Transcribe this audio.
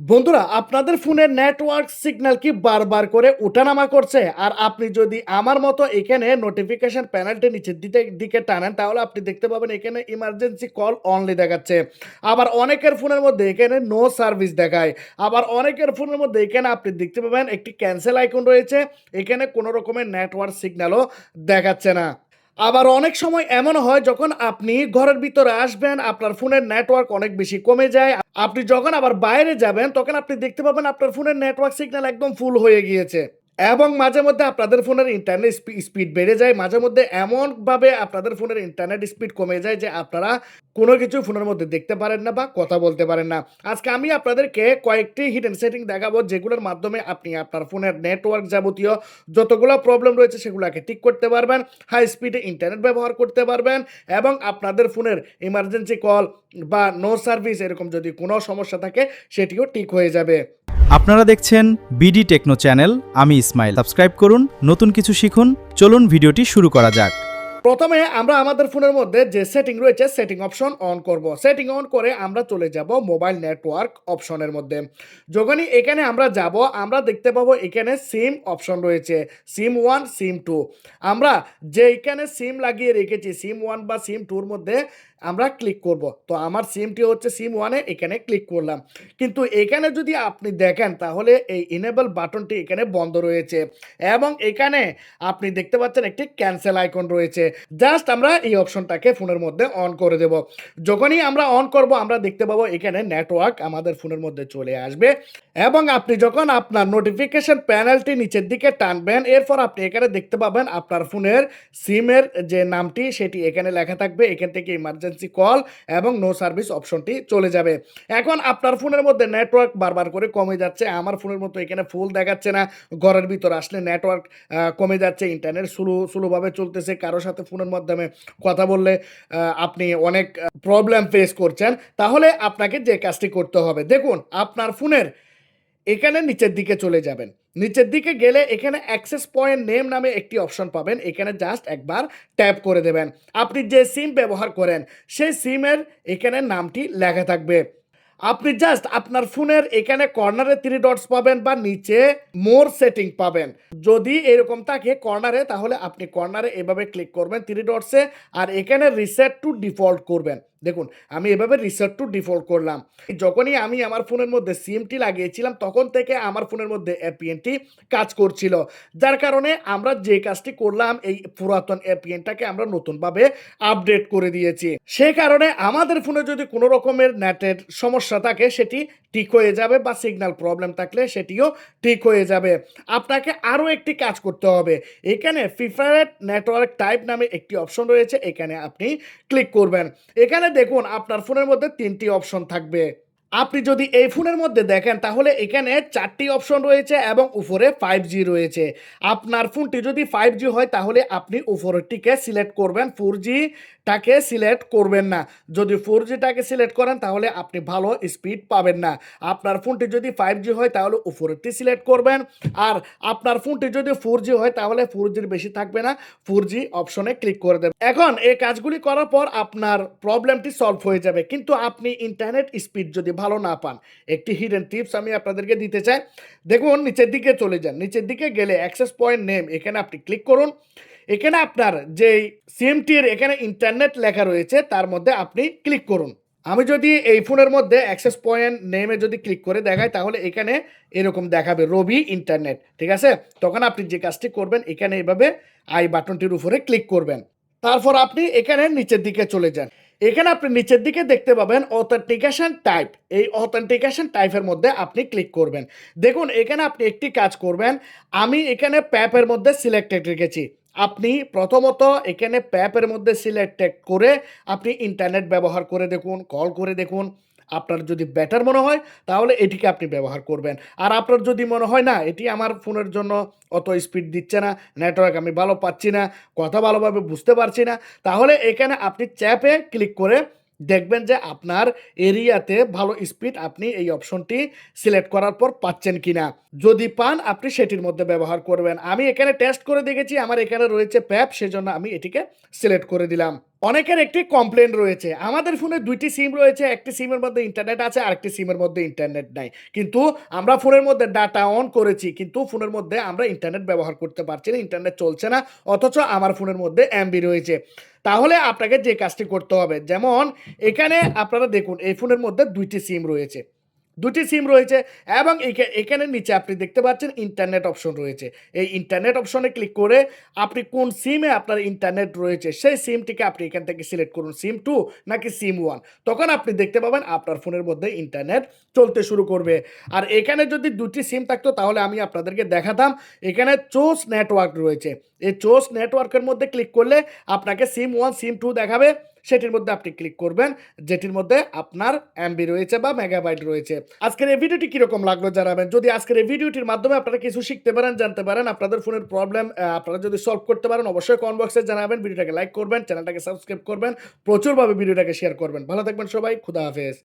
বন্ধুরা, আপনাদের ফোনের নেটওয়ার্ক সিগন্যাল কি বারবার করে ওঠানামা করছে? আর আপনি যদি আমার মতো এখানে নোটিফিকেশন প্যানেলটি নিচের দিকে টানেন, তাহলে আপনি দেখতে পাবেন এখানে ইমার্জেন্সি কল অনলি দেখাচ্ছে। আবার অনেকের ফোনের মধ্যে এখানে নো সার্ভিস দেখায়। আবার অনেকের ফোনের মধ্যে এখানে আপনি দেখতে পাবেন একটি ক্যান্সেল আইকন রয়েছে। এখানে কোনো রকমের নেটওয়ার্ক সিগন্যালও দেখাচ্ছে না। আবার অনেক সময় এমন হয় যখন আপনি ঘরের ভিতরে আসবেন, আপনার ফোনের নেটওয়ার্ক অনেক বেশি কমে যায়। আপনি যখন আবার বাইরে যাবেন তখন আপনি দেখতে পাবেন আপনার ফোনের নেটওয়ার্ক সিগন্যাল একদম ফুল হয়ে গিয়েছে। এবং মাঝে মধ্যে আপনাদের ফোনের ইন্টারনেট স্পিড বেড়ে যায়। মাঝে মধ্যে এমনভাবে আপনাদের ফোনের ইন্টারনেট স্পিড কমে যায় যে আপনারা কোনো কিছু ফোনের মধ্যে দেখতে পারেন না বা কথা বলতে পারেন না। আজকে আমি আপনাদেরকে কয়েকটি হিডেন সেটিং দেখাবো যেগুলোর মাধ্যমে আপনি আপনার ফোনের নেটওয়ার্ক যাবতীয় যতগুলো প্রবলেম রয়েছে সেগুলোকে ঠিক করতে পারবেন, হাই স্পিডে ইন্টারনেট ব্যবহার করতে পারবেন এবং আপনাদের ফোনের ইমার্জেন্সি কল বা নো সার্ভিস এরকম যদি কোনো সমস্যা থাকে সেটিও ঠিক হয়ে যাবে। আপনারা দেখছেন বিডি টেকনো চ্যানেল। আমি ইসমাইল। সাবস্ক্রাইব করুন, নতুন কিছু শিখুন। চলুন ভিডিওটি শুরু করা যাক। প্রথমে আমরা আমাদের ফোনের মধ্যে যে সেটিং রয়েছে সেটিং অপশন অন করব। সেটিং অন করে আমরা চলে যাব মোবাইল নেটওয়ার্ক অপশনের মধ্যে। যখনই এখানে আমরা যাব আমরা দেখতে পাবো এখানে সিম অপশন রয়েছে, সিম 1 সিম 2। আমরা যে এখানে সিম লাগিয়ে রেখেছি সিম 1 বা সিম 2 মধ্যে আমরা ক্লিক করব। তো আমার সিমটি হচ্ছে সিম 1 এখানে ক্লিক করলাম। কিন্তু এখানে যদি আপনি দেখেন তাহলে এই ইনেবল বাটনটি এখানে বন্ধ রয়েছে এবং এখানে আপনি দেখতে পাচ্ছেন একটি ক্যান্সেল আইকন রয়েছে। জাস্ট আমরা এই অপশনটাকে ফোনের মধ্যে অন করে দেব। যখনই আমরা অন করব আমরা দেখতে পাবো এখানে নেটওয়ার্ক আমাদের ফোনের মধ্যে চলে আসবে এবং আপনি যখন আপনার নোটিফিকেশন প্যানেলটি নিচের দিকে টানবেন এরপর আপনি এখানে দেখতে পাবেন আপনার ফোনের সিমের যে নামটি সেটি এখানে লেখা থাকবে। এখান থেকে ইমার্জেন্সি কল এবং নো সার্ভিস অপশনটি চলে যাবে। এখন আপনার ফোনের মধ্যে নেটওয়ার্ক বারবার করে কমে যাচ্ছে। আমার ফোনের মতো এখানে ফুল দেখাচ্ছে না। ঘরের ভিতর আসলে নেটওয়ার্ক কমে যাচ্ছে, ইন্টারনেট স্লোভাবে চলতেছে। কারোর সাথে ফোনের মাধ্যমে কথা বললে আপনি অনেক প্রবলেম ফেস করছেন। তাহলে আপনাকে যে কাজটি করতে হবে, দেখুন আপনার ফোনের এখানে নিচের দিকে চলে যাবেন। নিচের দিকে গেলে এখানে অ্যাক্সেস পয়েন্ট নেম নামে একটি অপশন পাবেন। এখানে জাস্ট একবার ট্যাপ করে দেবেন। আপনি যে সিম ব্যবহার করেন সেই সিমের এখানে নামটি লেখা থাকবে। আপনি জাস্ট আপনার ফোনের এখানে কর্নারে 3 ডটস পাবেন বা নিচে মোর সেটিং পাবেন। যদি এরকম থাকে কর্নারে তাহলে আপনি কর্নারে এভাবে ক্লিক করবেন 3 ডটসে আর এখানে রিসেট টু ডিফল্ট করবেন। দেখুন আমি এভাবে রিসেট টু ডিফল্ট করলাম। যখনই আমি আমার ফোনের মধ্যে সিমটি লাগিয়েছিলাম তখন থেকে আমার ফোনের মধ্যে এপিএনটি কাজ করছিল, যার কারণে আমরা যে কাজটি করলাম এই পুরাতন এপিএনটাকে আমরা নতুনভাবে আপডেট করে দিয়েছি। সে কারণে আমাদের ফোনে যদি কোনো রকমের নেটের সমস্যা থাকে সেটি ঠিক হয়ে যাবে বা সিগন্যাল প্রবলেম থাকলে সেটিও ঠিক হয়ে যাবে। আপনাকে আরও একটি কাজ করতে হবে। এখানে প্রিফারেড নেটওয়ার্ক টাইপ নামে একটি অপশন রয়েছে, এখানে আপনি ক্লিক করবেন। এখানে দেখুন আপনার ফোনের মধ্যে 3টি অপশন থাকবে। আপনি যদি এই ফোনের মধ্যে দেখেন তাহলে এখানে 4টি অপশন রয়েছে এবং উপরে 5G রয়েছে। আপনার ফোনটি যদি 5G হয় তাহলে আপনি উপরেরটিকে সিলেক্ট করবেন, 4Gটাকে সিলেক্ট করবেন না। যদি 4Gটাকে সিলেক্ট করেন তাহলে আপনি ভালো স্পিড পাবেন না। আপনার ফোনটি যদি 5G হয় তাহলে উপরেরটি সিলেক্ট করবেন আর আপনার ফোনটি যদি 4G হয় তাহলে 4Gর বেশি থাকবে না, 4G অপশনে ক্লিক করে দেবেন। এখন এই কাজগুলি করার পর আপনার প্রবলেমটি সলভ হয়ে যাবে। কিন্তু আপনি ইন্টারনেট স্পিড যদি ভালো না পান, একটি হিডেন টিপস আমি আপনাদেরকে দিতে চাই। দেখুন নিচের দিকে চলে যান, নিচের দিকে গেলে অ্যাক্সেস পয়েন্ট নেম এখানে আপনি ক্লিক করুন। এখানে আপনার যেই সিমটির এখানে ইন্টারনেট লেখা রয়েছে তার মধ্যে আপনি ক্লিক করুন। আমি যদি এই ফোনের মধ্যে অ্যাক্সেস পয়েন্ট নেমে যদি ক্লিক করে দেখাই তাহলে এখানে এরকম দেখাবে রবি ইন্টারনেট, ঠিক আছে? তখন আপনি যে কাজটি করবেন এখানে এভাবে আই বাটনটির উপরে ক্লিক করবেন। তারপর আপনি এখানে নিচের দিকে চলে যান। এখানে আপনি নিচের দিকে দেখতে পাবেন অথেন্টিকেশন টাইপ। এই অথেন্টিকেশন টাইপের মধ্যে আপনি ক্লিক করবেন। দেখুন এখানে আপনি একটি কাজ করবেন। আমি এখানে প্যাপের মধ্যে সিলেক্টেড রেখেছি। আপনি প্রথমত এখানে প্যাপের মধ্যে সিলেক্টেড করে আপনি ইন্টারনেট ব্যবহার করে দেখুন, কল করে দেখুন। আপনার যদি বেটার মনে হয় তাহলে এটিকে আপনি ব্যবহার করবেন। আর আপনার যদি মনে হয় না এটি আমার ফোনের জন্য অত স্পিড দিচ্ছে না, নেটওয়ার্ক আমি ভালো পাচ্ছি না, কথা ভালোভাবে বুঝতে পারছি না, তাহলে এখানে আপনি চ্যাপে ক্লিক করে দেখবেন যে আপনার এরিয়াতে ভালো স্পিড আপনি এই অপশনটি সিলেক্ট করার পর পাচ্ছেন কিনা। যদি পান আপনি সেটির মধ্যে ব্যবহার করবেন। আমি এখানে টেস্ট করে দেখেছি আমার এখানে রয়েছে প্যাপ, সেজন্য আমি এটিকে সিলেক্ট করে দিলাম। অনেকের একটি কমপ্লেন রয়েছে। আমাদের ফোনে ২ টি সিম রয়েছে। একটি সিমের মধ্যে ইন্টারনেট আছে, আরেকটি সিমের মধ্যে ইন্টারনেট নাই। কিন্তু আমরা ফোনের মধ্যে ডাটা অন করেছি। কিন্তু ফোনের মধ্যে আমরা ইন্টারনেট ব্যবহার করতে পারছি না। ইন্টারনেট চলছে না। অথচ আমার ফোনের মধ্যে এমবি রয়েছে। তাহলে আপনাকে যে কাজটি করতে হবে, যেমন এখানে আপনারা দেখুন এই ফোনের মধ্যে ২ টি সিম রয়েছে। ২ টি সিম রয়েছে এবং এখানে নিচে আপনি দেখতে পাচ্ছেন ইন্টারনেট অপশন রয়েছে। এই ইন্টারনেট অপশনে ক্লিক করে আপনি কোন সিমে আপনার ইন্টারনেট রয়েছে সেই সিমটিকে আপনি এখান থেকে সিলেক্ট করুন। সিম 2 নাকি সিম 1। তখন আপনি দেখতে পাবেন আপনার ফোনের মধ্যে ইন্টারনেট চলতে শুরু করবে। আর এখানে যদি ২ টি সিম থাকতো তাহলে আমি আপনাদেরকে দেখাতাম। এখানে চুজ নেটওয়ার্ক রয়েছে। এই চুজ নেটওয়ার্কের মধ্যে ক্লিক করলে আপনাকে সিম 1, সিম 2 দেখাবে। সেটির মধ্যে আপনি ক্লিক করবেন যেটির মধ্যে আপনার এমবি রয়েছে বা মেগাবাইট রয়েছে। আজকের এই ভিডিওটি কিরকম লাগলো জানাবেন। যদি আজকের এই ভিডিওটির মাধ্যমে আপনারা কিছু শিখতে পারেন, জানতে পারেন, আপনাদের ফোনের প্রবলেম আপনারা যদি সলভ করতে পারেন অবশ্যই কমেন্ট বক্সে জানাবেন। ভিডিওটাকে লাইক করবেন, চ্যানেলটাকে সাবস্ক্রাইব করবেন, প্রচুরভাবে ভিডিওটাকে শেয়ার করবেন। ভালো থাকবেন সবাই। খুদা হাফেজ।